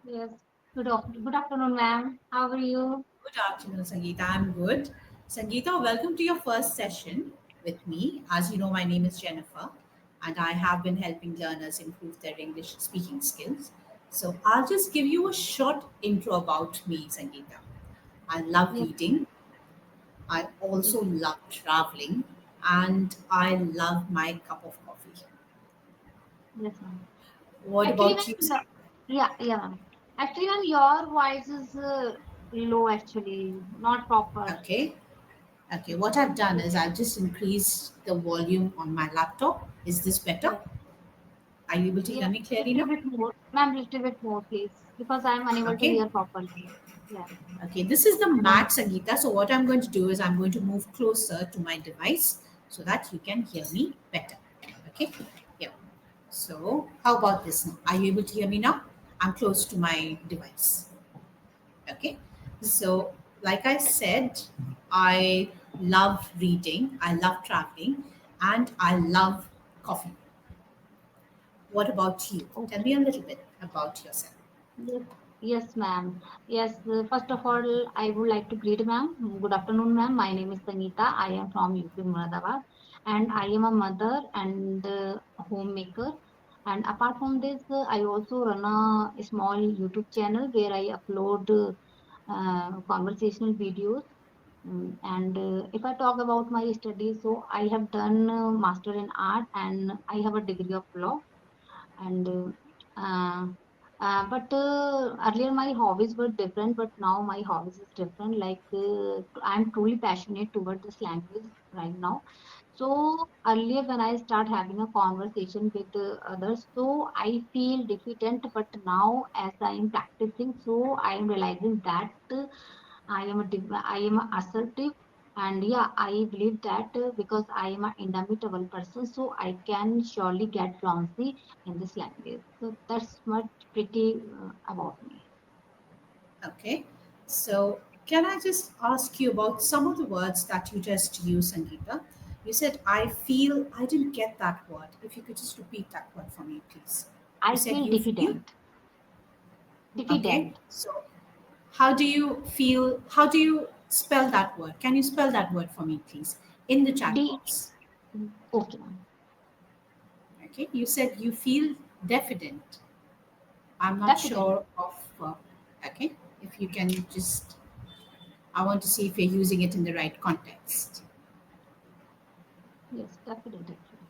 Yes. Good afternoon, ma'am. How are you? Good afternoon, Sangeeta. I'm good. Sangeeta, welcome to your first session with me. As you know, my name is Jennifer, and I have been helping learners improve their English speaking skills. So, I'll just give you a short intro about me, Sangeeta. I love Yes, reading, I yes, also love traveling, and I love my cup of coffee. yes, ma'am. What Actually, about you, ma'am, Sangeeta? yeah, ma'am. Actually, ma'am, your voice is low, actually, not proper. Okay. Okay, what I've done Yes, is I've just increased the volume on my laptop. Is this better? yes, Are you able to yeah. hear me clearly Little now? bit more, ma'am. Little bit more, please, because I'm unable to Okay. hear properly. Yeah. Okay, this is the And max, Sangeeta. So what I'm going to do is I'm going to move closer to my device so that you can hear me better. Okay. Yeah. So how about this now? Are you able to hear me now? I'm close to my device. Okay. So like I said, I love reading, I love traveling, and I love coffee. What about you? Tell me okay. a little bit about yourself. Yes, yes, ma'am. Yes, first of all, I would like to greet ma'am. Good afternoon, ma'am. My name is Sangeeta. I am from UP Muradabad, and I am a mother and a homemaker. And apart from this, I also run a small YouTube channel where I upload conversational videos. And if I talk about my studies, so I have done master in art and I have a degree of law and uh, but earlier my hobbies were different, but now my hobbies is different. Like I'm truly passionate toward this language right now. So earlier when I start having a conversation with others, so I feel deficient, but now as I am practicing, so I am realizing that I am a assertive, and yeah, I believe that because I am an indomitable person, so I can surely get fluency in this language. So that's much pretty about me. Okay. So, can I just ask you about some of the words that you just used, Sangeeta? You said, I feel, I didn't get that word. If you could just repeat that word for me, please. You I said, feel you feel? diffident. Okay. Diffident. So, how do you feel? How do you spell that word? Can you spell that word for me, please, in the chat D. box? Okay, ma'am. Okay. You said, you feel diffident. I'm not Diffident. sure of, okay. If you can just, I want to see if you're using it in the right context. Yes, diffident actually.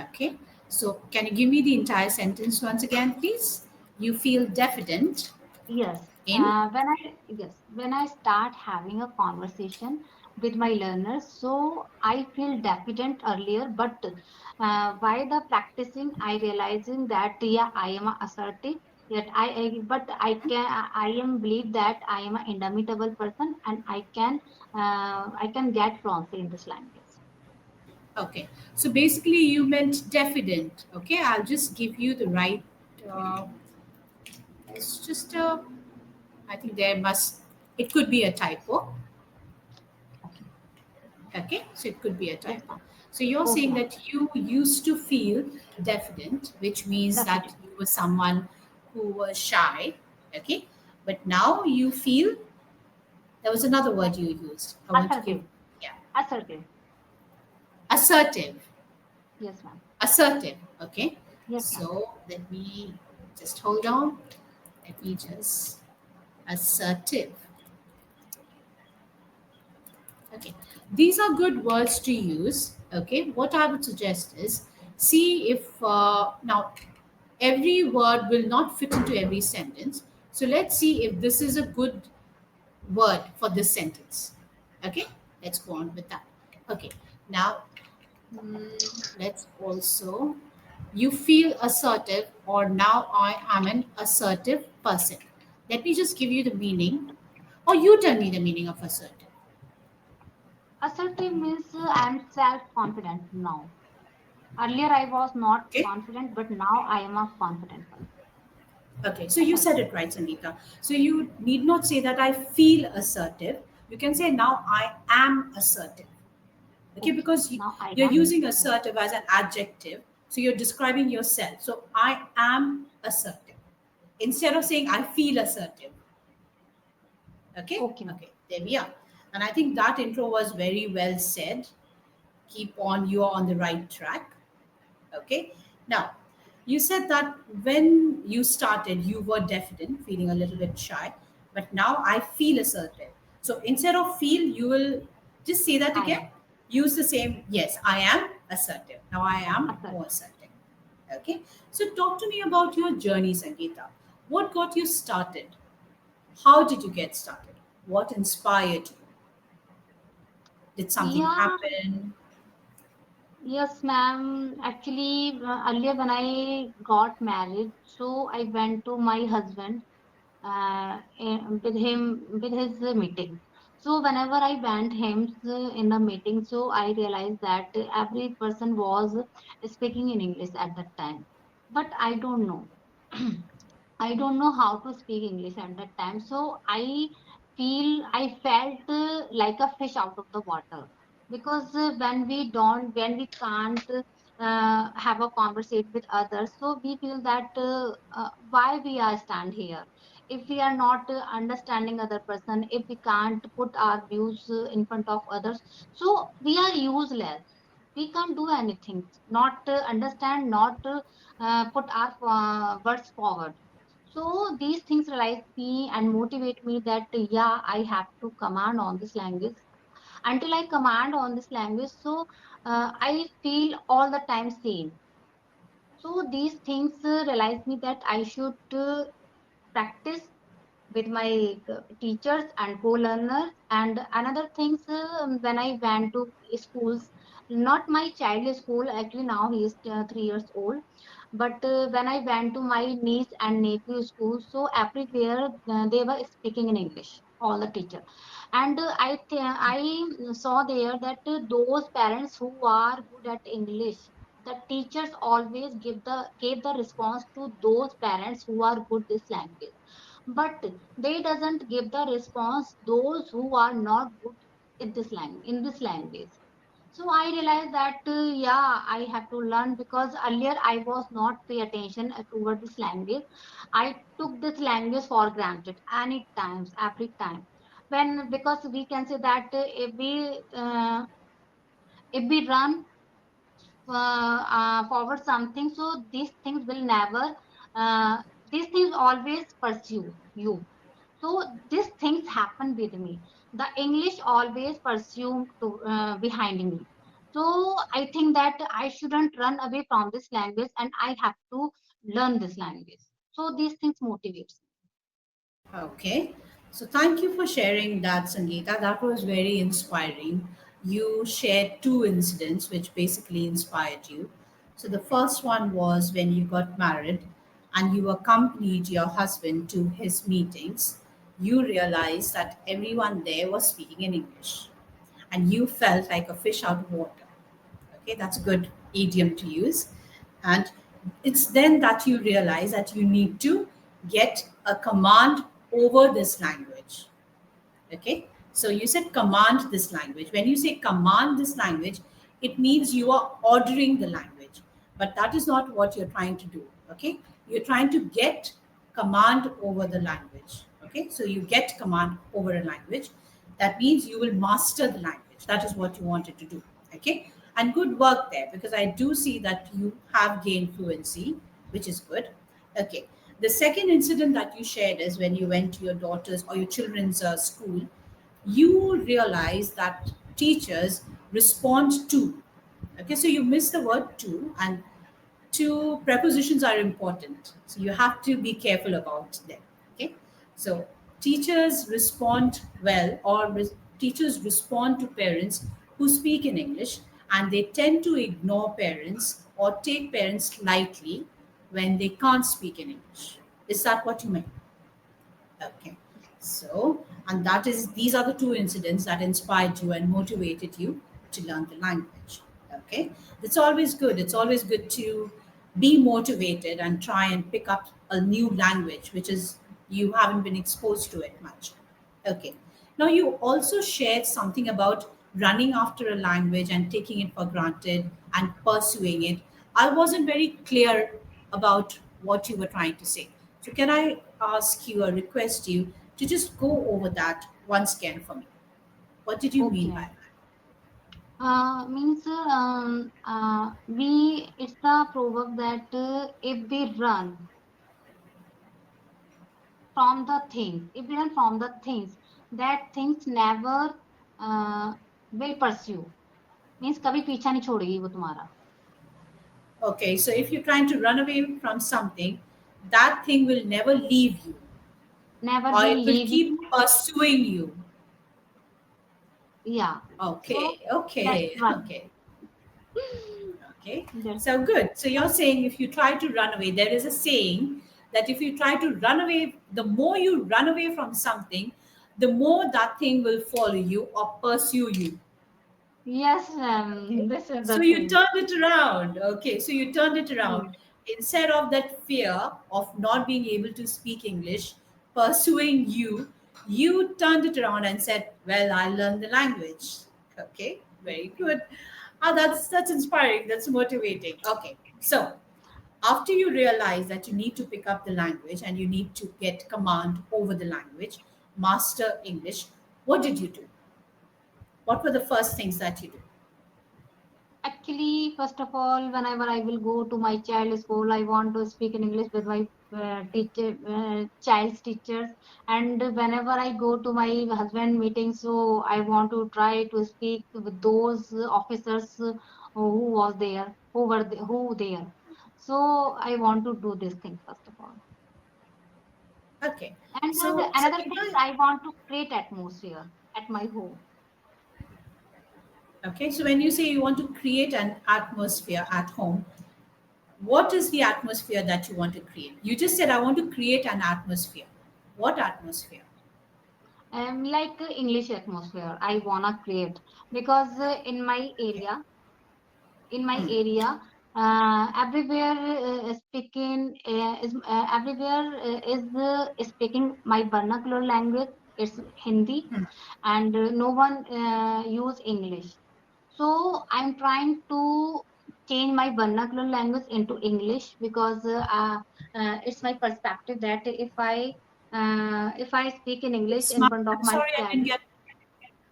Okay. So can you give me the entire sentence once again, please? You feel diffident Yes, in. when I start having a conversation with my learners, so I feel diffident earlier, but by the practicing, I realizing that yeah, I am assertive. Yet but I am believe that I am an indomitable person, and I can get fluency in this language. Okay. So basically, you meant diffident. Okay. I'll just give you the right. Uh, it's just a. I think there must. It could be a typo. Okay. Okay. So it could be a Yes, typo. ma'am. So you're Okay, saying ma'am. that you used to feel diffident, which means that Diffident. you were someone who was shy. Okay. But now you feel. There was another word you used. I want to give. Assertive. Yeah. Assertive. Assertive. Yes, ma'am. Assertive. Okay. Yes, ma'am. So let me just hold on. Let me just assertive. Okay. These are good words to use. Okay. What I would suggest is see if now every word will not fit into every sentence. So let's see if this is a good word for this sentence. Okay. Let's go on with that. Okay. Now let's also, you feel assertive, or now I am an assertive person. Let me just give you the meaning, or you tell me the meaning of assertive. Assertive means I'm self-confident now. Earlier I was not Okay. confident, but now I am a confident person. Okay. So you said Assertive. it right, Sangeeta. So you need not say that I feel assertive. You can say now I am assertive. Okay, Okay. because Now I you're am. using assertive as an adjective. So you're describing yourself. So I am assertive. Instead of saying I feel assertive. Okay? Okay, ma'am. Okay, there we are. And I think that intro was very well said. Keep on, you are on the right track. Okay. Now, you said that when you started, you were definite, feeling a little bit shy, but now I feel assertive. So instead of feel, you will just say that I again. am Use the same, yes, I am assertive. Now I am more assertive. assertive. Okay. So talk to me about your journey, Sangeeta. What got you started? How did you get started? What inspired you? Did something Yeah, happen? yes, ma'am. Actually, earlier when I got married, so I went to my husband with him with his meeting. So whenever I went him in the meeting, so I realized that every person was speaking in English at that time, but I don't know. I don't know how to speak English at that time. So I felt like a fish out of the water because when we can't have a conversation with others, so we feel that why we are stand here. If we are not understanding other person, if we can't put our views in front of others, so we are useless. We can't do anything, not understand, not put our words forward. So these things realize me and motivate me that yeah, I have to command on this language. Until I command on this language, so I feel all the time same. So these things realize me that I should practice with my teachers and co-learners. And another things, when I went to schools, not my child is school, actually now he is 3 years old, but when I went to my niece and nephew school, so everywhere they were speaking in English, all the teacher. And I saw there that those parents who are good at English, the teachers always gave the response to those parents who are good this language, but they doesn't give the response those who are not good in this language. So I realized that yeah, I have to learn because earlier I was not pay attention toward this language. I took this language for granted any times, every time, when because we can say that if we run forward something, so these things will never uh, these things always pursue you. So these things happen with me. The English always pursue to behind me. So I think that I shouldn't run away from this language and I have to learn this language. So these things motivates me. Okay. So thank you for sharing that, Sangeeta. That was very inspiring. You shared two incidents which basically inspired you. So the first one was when you got married and you accompanied your husband to his meetings. You realized that everyone there was speaking in English and you felt like a fish out of water. Okay, that's a good idiom to use. And it's then that you realize that you need to get a command over this language. Okay, so you said command this language. When you say command this language, it means you are ordering the language, but that is not what you're trying to do. Okay, you're trying to get command over the language. Okay, so you get command over a language. That means you will master the language. That is what you wanted to do. Okay, and good work there because I do see that you have gained fluency, which is good. Okay, the second incident that you shared is when you went to your daughter's or your children's school, you realize that teachers respond to. Okay, so you miss the word to, and two prepositions are important. So you have to be careful about them. Okay, so teachers respond well, or teachers respond to parents who speak in English, and they tend to ignore parents or take parents lightly when they can't speak in English. Is that what you meant? Okay. So, and that is these are the two incidents that inspired you and motivated you to learn the language. Okay. It's always good. It's always good to be motivated and try and pick up a new language, which is you haven't been exposed to it much. Okay. Now, you also shared something about running after a language and taking it for granted and pursuing it. I wasn't very clear about what you were trying to say. So, can I ask you or request you to just go over that once again for me? What did you mean by Okay. that? Means we it's the proverb that if we run from the things, if we run from the things, that things never uh, will pursue. Means कभी पीछा नहीं छोड़ेगी वो तुम्हारा. Okay, so if you're trying to run away from something, that thing will never leave you, Never or will it will leave keep you. pursuing you. Yeah. So Okay, that's okay, one. okay, okay. That's So good. So you're saying if you try to run away, there is a saying that if you try to run away, the more you run away from something, the more that thing will follow you or pursue you. yes. Okay. This is So the you thing. turned it around. Okay. So you turned it around. Hmm. Instead of that fear of not being able to speak English pursuing you, you turned it around and said, well, I learned the language. Okay. Very good. Ah, that's inspiring. That's motivating. Okay. So after you realize that you need to pick up the language and you need to get command over the language, master English, what did you do? What were the first things that you did? Actually, first of all, whenever I will go to my child school, I want to speak in English with my child's teachers. And whenever I go to my husband meeting, so I want to try to speak with those officers who was there, who there. So I want to do this thing first of all. Okay. And So, another thing, Sangeeta, I want to create atmosphere at my home. okay, so when you say you want to create an atmosphere at home, what is the atmosphere that you want to create? You just said, I want to create an atmosphere. What atmosphere? Like English atmosphere, I wanna create because in my Hmm. area, everywhere is speaking my vernacular language. It's Hindi, Hmm. and no one use English. So I'm trying to change my vernacular language into English because it's my perspective that if I speak in English in Smart. front of I'm my sorry, I child, didn't get.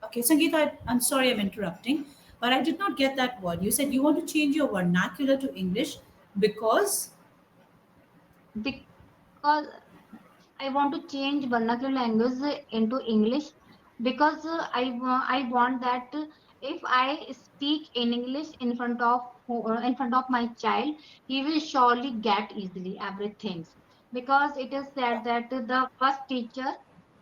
Okay, Sangeeta, I'm sorry I'm interrupting, but I did not get that word. You said you want to change your vernacular to English because. because I want to change vernacular language into English because I want that if I speak in English in front of my child, he will surely get easily everything because it is said that the first teacher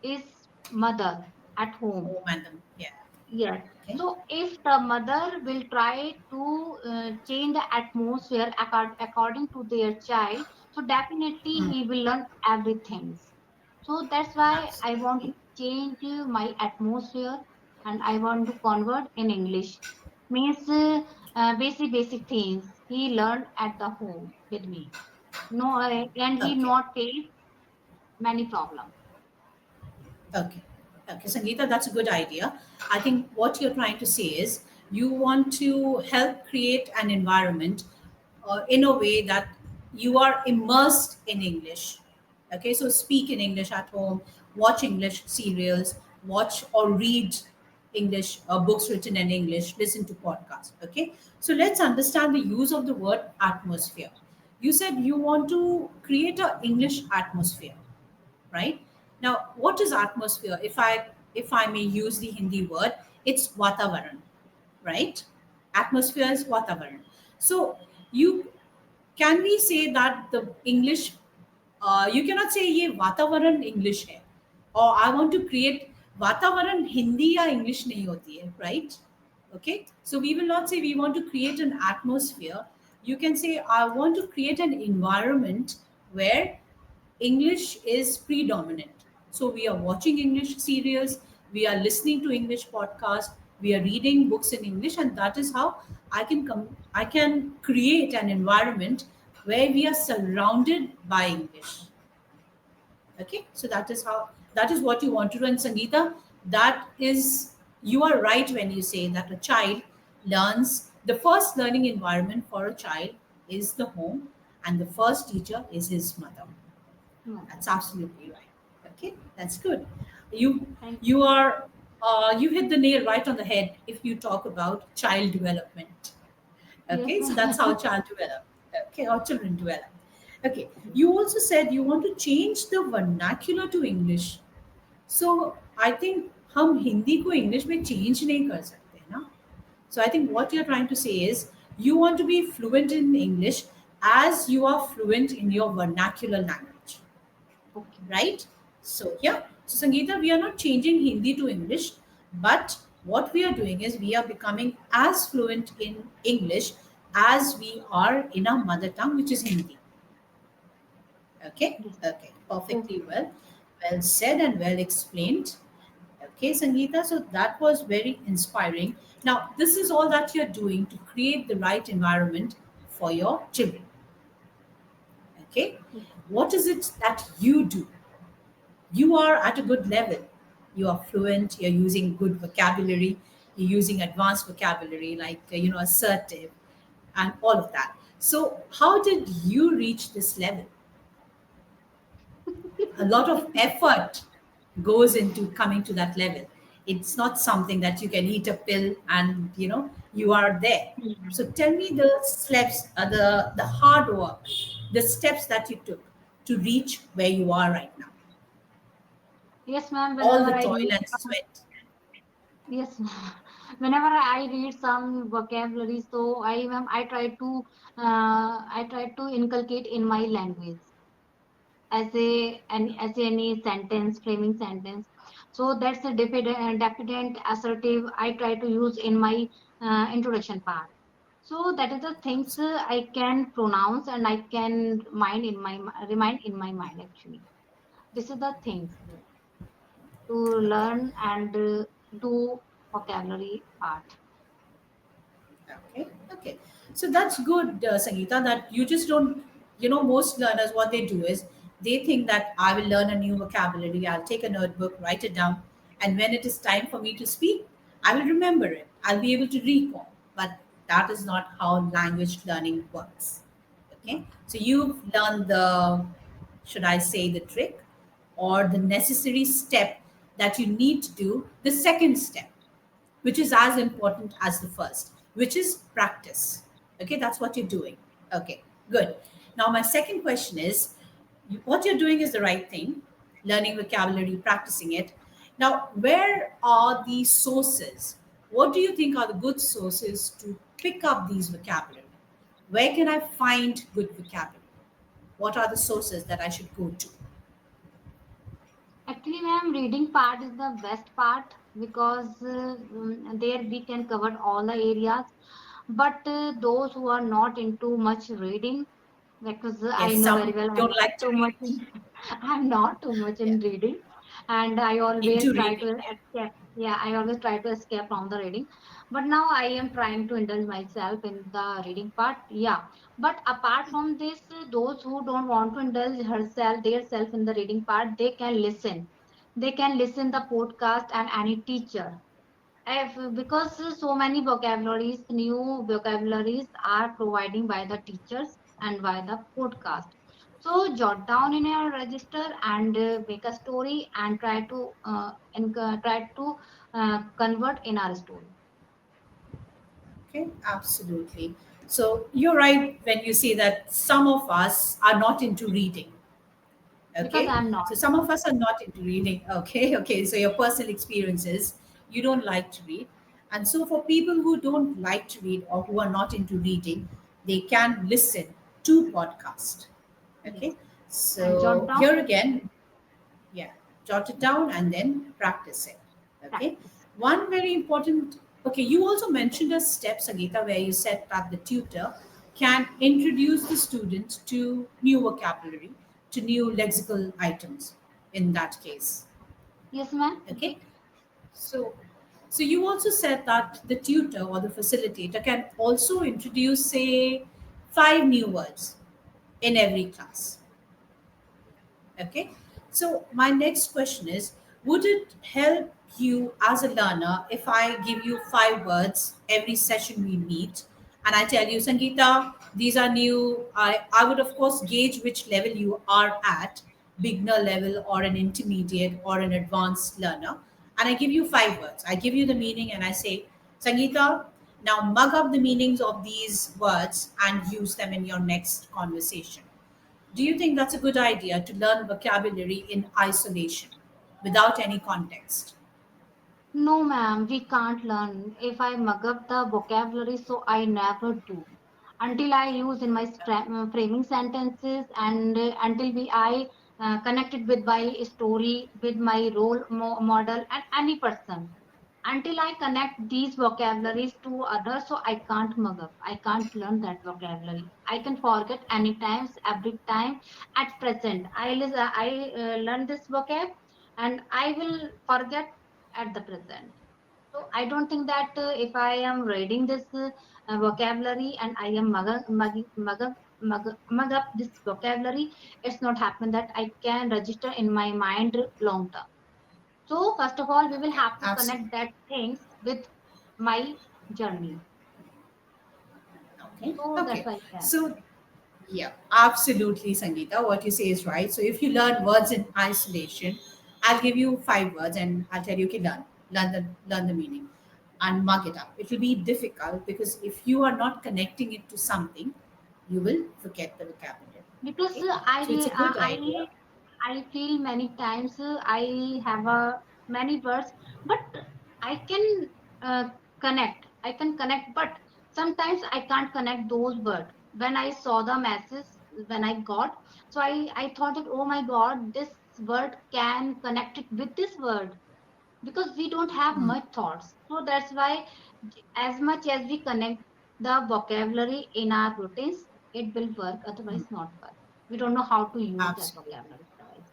is mother at home. Oh, madam. Yeah. Yes. Okay. So if the mother will try to change the atmosphere according to their child, so definitely Hmm. he will learn everything. So that's why I want to Absolutely. change my atmosphere and I want to convert in English. Means basic things he learned at the home with me. No, and he Okay. not face many problems. Okay. Okay, Sangeeta, that's a good idea. I think what you're trying to say is you want to help create an environment in a way that you are immersed in English. Okay, so speak in English at home, watch English serials, watch or read English books written in English, listen to podcasts. Okay, so let's understand the use of the word atmosphere. You said you want to create an English atmosphere, right? Now, what is atmosphere? If I may use the Hindi word, it's vatavaran, right? Atmosphere is vatavaran. So you can we say that the English you cannot say ये वातावरण English है or I want to create वातावरण हिंदी या English नहीं होती है, right? Okay, so we will not say we want to create an atmosphere. You can say I want to create an environment where English is predominant. So we are watching English serials, we are listening to English podcasts, we are reading books in English, and that is how I can create an environment where we are surrounded by English. Okay, so that is what you want to do. And Sangeeta, that is you are right when you say that a child learns the first learning environment for a child is the home, and the first teacher is his mother. Mother. That's absolutely right. Okay, that's good. You Thank you. you are you hit the nail right on the head if you talk about child development. Yes, Okay, so that's how ma'am. child develop. Okay, or children develop. Okay, Yes. you also said you want to change the vernacular to English. So I think हम हिंदी को English में change नहीं कर सकते ना. So I think what you're trying to say is you want to be fluent in English as you are fluent in your vernacular language, Okay. right? So yeah. So Sangeeta, we are not changing Hindi to English, but what we are doing is we are becoming as fluent in English as we are in our mother tongue, which is Hindi. Okay, Yes. okay, perfectly Okay. well. Well said and well explained. Okay, Sangeeta, so that was very inspiring. Now, this is all that you're doing to create the right environment for your children. Okay, Yes. what is it that you do? You are at a good level. You are fluent, you're using good vocabulary, you're using advanced vocabulary like, assertive and all of that. So, how did you reach this level? A lot of effort goes into coming to that level. It's not something that you can eat a pill and you are there. Yeah. So tell me the steps, the hard work, the steps that you took to reach where you are right now. Yes, ma'am. All Whenever the I toil read and some, sweat. yes, whenever I read some vocabulary, so I try to inculcate in my language as any sentence, framing sentence. So that's a definite assertive I try to use in my introduction part. So that is the things I can pronounce and I can remind in my mind actually. This is the things to Okay. learn and do vocabulary part. Okay, okay. So that's good, Sangeeta, that you just don't, most learners, what they do is they think that I will learn a new vocabulary, I'll take a notebook, write it down, and when it is time for me to speak, I will remember it. I'll be able to recall. But that is not how language learning works. Okay, so you've learned the, should I say, the trick or the necessary step that you need to do, the second step, which is as important as the first, which is practice. Okay, that's what you're doing. Okay, good. Now, my second question is what you're doing is the right thing, learning vocabulary, practicing it. Now, where are the sources? What do you think are the good sources to pick up these vocabulary? Where can I find good vocabulary? What are the sources that I should go to? Actually, ma'am, reading part is the best part because there we can cover all the areas. But those who are not into much reading, because I Yes, know very some well I'm don't not like to too much read. in, I'm not too much Yeah, in reading, and I always into try to reading. escape. Yeah, I always try to escape from the reading, but now I am trying to indulge myself in the reading part. Yeah, but apart from this, those who don't want to indulge herself, their self in the reading part, they can listen. They can listen the podcast and any teacher because so many new vocabularies are providing by the teachers and by the podcast. So jot down in your register and make a story and try to convert in our story. Okay, absolutely. So you're right when you say that some of us are not into reading. Because Okay, I'm not. so some of us are not into reading. Okay, okay. So your personal experiences, you don't like to read, and so for people who don't like to read or who are not into reading, they can listen to podcast. Yes, Okay, and jot so down, here again, yeah, jot it down and then practice it. Okay, practice. one very important. Okay, you also mentioned a step, Sagita, where you said that the tutor can introduce the student to new vocabulary, to new lexical items. In that case, Yes, ma'am. okay. So, so you also said that the tutor or the facilitator can also introduce, say, 5 new words in every class. Okay. So my next question is, would it help you as a learner if I give you 5 words every session we meet and I tell you, Sangeeta, these are new. I would, of course, gauge which level you are at, beginner level or an intermediate or an advanced learner. And I give you 5 words. I give you the meaning and I say, Sangeeta, now mug up the meanings of these words and use them in your next conversation. Do you think that's a good idea to learn vocabulary in isolation without any context? No, ma'am, we can't learn. If I mug up the vocabulary, so I never do. Until I use in my framing sentences, and until I connect it with my story, with my role model, and any person. Until I connect these vocabularies to others, so I can't mug up. I can't learn that vocabulary. I can forget any times, every time. At present, I learn this vocab, and I will forget at the present. So I don't think that if I am reading this vocabulary and I am mug up this vocabulary, it's not happen that I can register in my mind long term. So first of all, we will have to connect Absolutely. that things with my journey. Okay. So that's Okay. why I can. So, yeah, absolutely, Sangeeta. What you say is right. So, if you learn words in isolation, I'll give you 5 words and I'll tell you, okay, learn the meaning, and mug it up. It will be difficult because if you are not connecting it to something, you will forget the vocabulary. Because Okay. So, it's a good idea. I feel many times I have a many words, but I can uh, I can connect, but sometimes I can't connect those words. When I saw the message, when I got, so I thought that, oh my God, this word can connect it with this word, because we don't have Hmm. much thoughts. So that's why, as much as we connect the vocabulary in our routines, it will work, otherwise not work. We don't know how to use that Absolutely. vocabulary otherwise.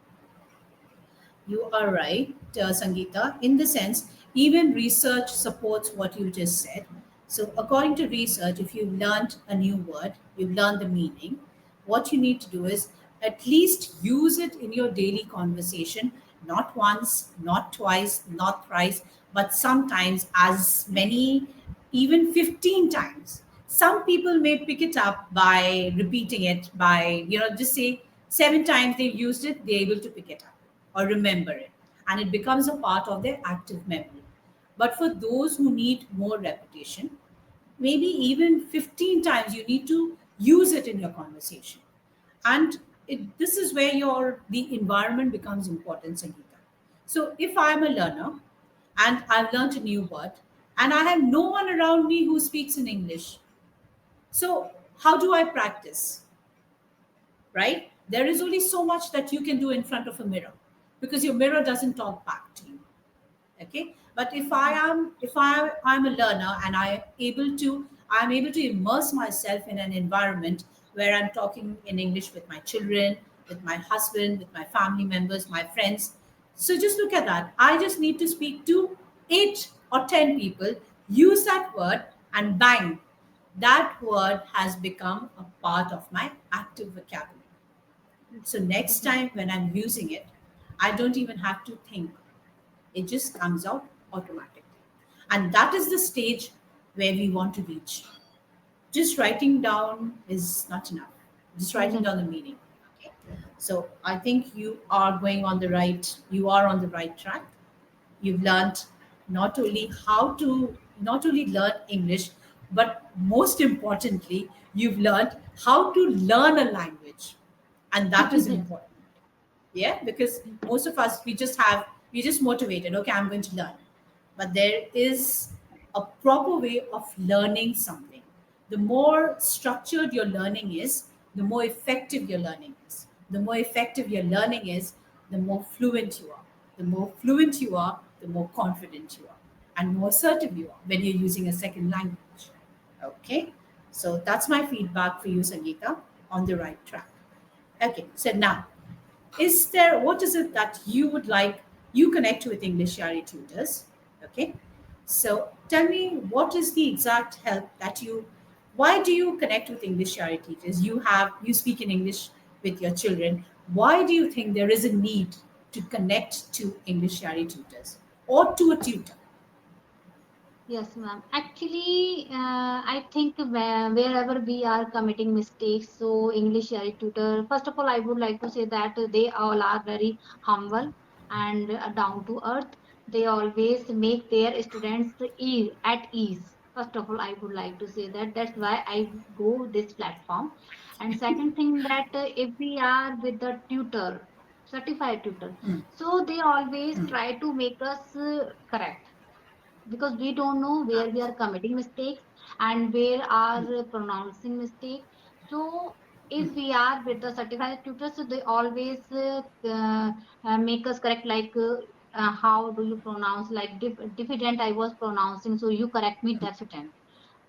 You are right, Sangeeta. In the sense, even research supports what you just said. So, according to research, if you've learned a new word, you've learned the meaning, what you need to do is at least use it in your daily conversation, not once, not twice, not thrice, but sometimes as many, even 15 times. Some people may pick it up by repeating it, by, just say 7 times they've used it, they're able to pick it up or remember it, and it becomes a part of their active memory. But for those who need more repetition, maybe even 15 times you need to use it in your conversation. And this is where the environment becomes important, Sangeeta. So if I'm a learner and I've learned a new word and I have no one around me who speaks in English, so how do I practice? Right? There is only so much that you can do in front of a mirror because your mirror doesn't talk back to you. Okay, but if I'm a learner and I'm able to immerse myself in an environment where I'm talking in English with my children, with my husband, with my family members, my friends. So just look at that. I just need to speak to 8 or 10 people, use that word, and bang, that word has become a part of my active vocabulary. So next time when I'm using it, I don't even have to think, it just comes out automatically. And that is the stage where we want to reach. Just writing down is not enough. Just writing down the Exactly. meaning. Okay. So I think you are on the right track. You've learned not only learn English, but most importantly, you've learned how to learn a language. And that is Yes. important. Yeah, because most of us, we just motivated, okay, I'm going to learn, but there is a proper way of learning something. The more structured your learning is, the more effective your learning is. The more effective your learning is, the more fluent you are. The more fluent you are, the more confident you are, and more assertive you are when you're using a second language. Okay, so that's my feedback for you, Sangeeta. On the right track. Okay, so now, what is it that you would like, you connect with English Yari tutors? Okay, so tell me, what is the exact help that why do you connect with English Yari tutors? You speak in English with your children. Why do you think there is a need to connect to English Yari tutors or to a tutor? Yes, ma'am. Actually, I think wherever we are committing mistakes, so English tutor, first of all, I would like to say that they all are very humble and down to earth. They always make their students at ease. First of all, I would like to say that that's why I go this platform. And second thing that if we are with the tutor, certified tutor, so they always try to make us correct, because we don't know where we are committing mistakes and where are pronouncing mistake. So if we are with the certified tutors, so they always make us correct, like how do you pronounce, like diffident I was pronouncing, so you correct me deficient.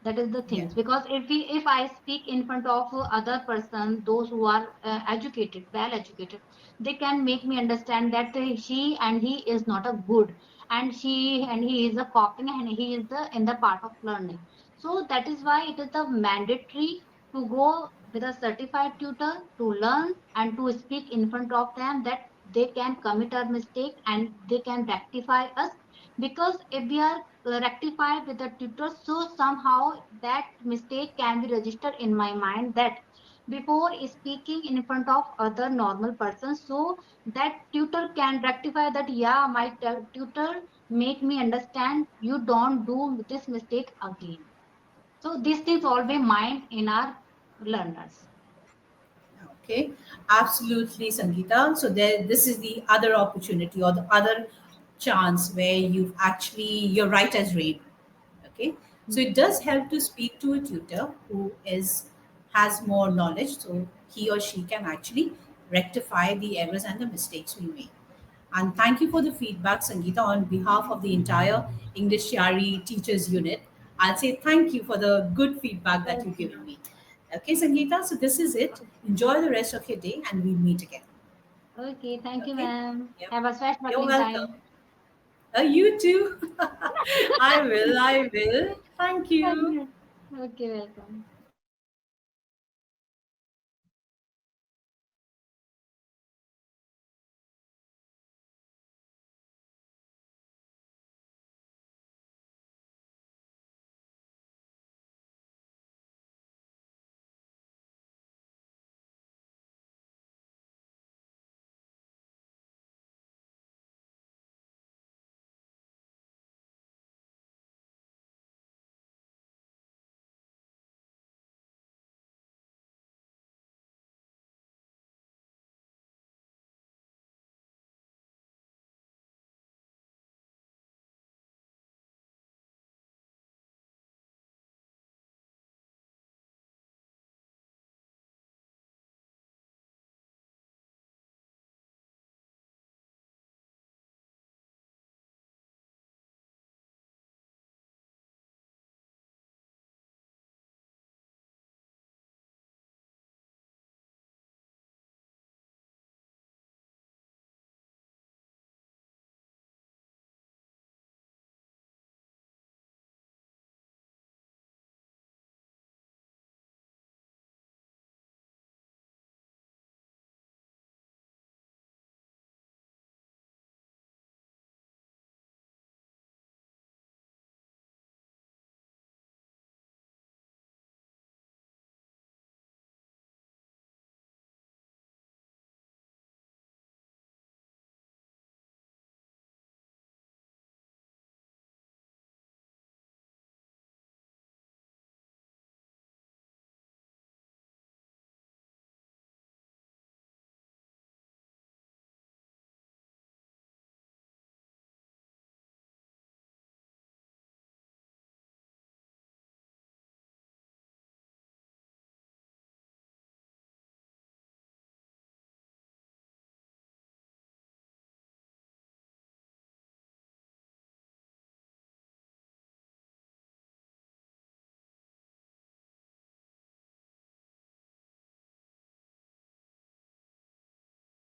That is the Yeah. things, because if I speak in front of other person, those who are educated, well educated, they can make me understand that she and he is not a good, and she and he is a copying, and he is the in the part of learning. So that is why it is the mandatory to go with a certified tutor to learn and to speak in front of them, that they can commit a mistake and they can rectify us. Because if we are rectified with the tutor, so somehow that mistake can be registered in my mind, that before speaking in front of other normal persons, so that tutor can rectify that, yeah, my tutor make me understand, you don't do this mistake again. So these things always mind in our learners. Okay, absolutely, Sangeeta. So there, this is the other opportunity or the other chance where you're right as rain. Okay, so it does help to speak to a tutor who is has more knowledge, so he or she can actually rectify the errors and the mistakes we make. And thank you for the feedback, Sangeeta, on behalf of the entire English Shari Teachers Unit. I'll say thank you for the good feedback that you've Okay, given ma'am. me. Okay, Sangeeta, so this is it. Enjoy the rest of your day and we'll meet again. Okay, thank you, Okay? ma'am. Yep. Have a You're swashbuckling welcome. time. You too. I will. Thank you. Okay, welcome.